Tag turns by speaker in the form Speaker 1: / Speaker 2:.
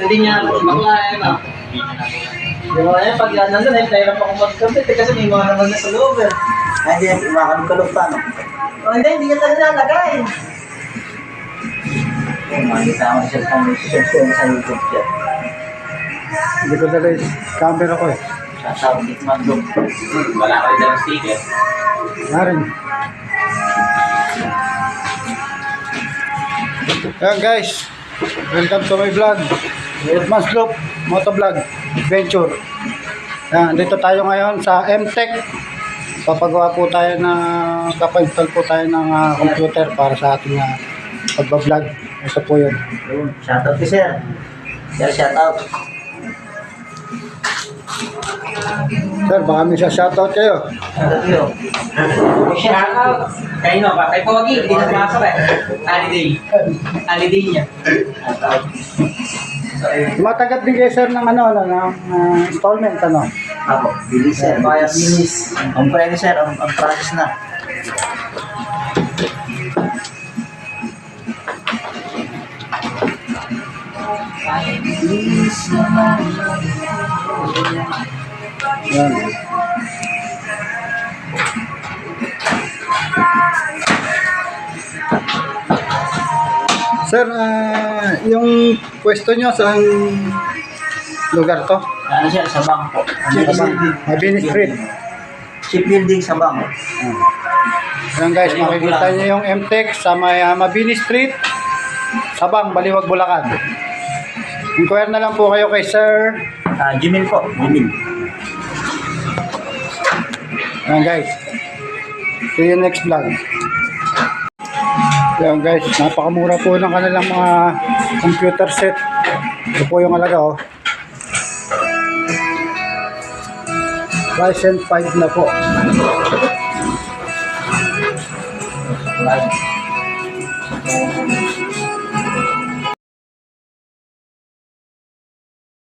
Speaker 1: Hindi niya bakla na. Di ba eh, pag yan nandun eh, nahirap ako mag-compute kasi may mga naman na sa loob eh.
Speaker 2: Ay, hindi, makakalog pa, no?
Speaker 1: O hindi niya talaga nalagay.
Speaker 2: Makikita mo siya sa YouTube siya.
Speaker 3: Hindi ko dala yung camera ko eh.
Speaker 2: Sasawag dito mag-look.
Speaker 4: Wala ka rin dalang sticker.
Speaker 3: Narin. Ayan guys, welcome to my vlog. Edmans Loop Motovlog Adventure. Ayan, dito tayo ngayon sa MTech. Papagawa po tayo kapag-install po tayo ng computer para sa ating pagbablog. Ito po yun.
Speaker 2: Shoutout ko, sir. Sir, shoutout.
Speaker 3: Sir, baka may shoutout kayo.
Speaker 2: Shoutout ko.
Speaker 4: Shoutout! Kayo no ba? Kay Pogi, hindi na pumasok eh. Holiday. Holiday niya.
Speaker 2: Shoutout.
Speaker 3: Tumatanggap din kayo sir ng installment
Speaker 2: Ako, bilis, sir.
Speaker 1: Kaya bilis.
Speaker 2: Ang preno, sir. Ang process na.
Speaker 3: Yan. Sir, yung pwesto nyo saan lugar to?
Speaker 2: Ano, sir? Sa bangko.
Speaker 3: Mabini Street.
Speaker 2: Shipbuilding sa bangko.
Speaker 3: Yan guys, makikita nyo yung MTech sa may Mabini Street, Sabang, Baliwag, Bulacan. Inquire na lang po kayo kay Sir.
Speaker 2: Gmail po. Gmail.
Speaker 3: Yan guys. See you next vlog. Yan guys, napakamura po ng kanilang mga computer set. Ito po yung alaga oh. Ryzen 5 na po.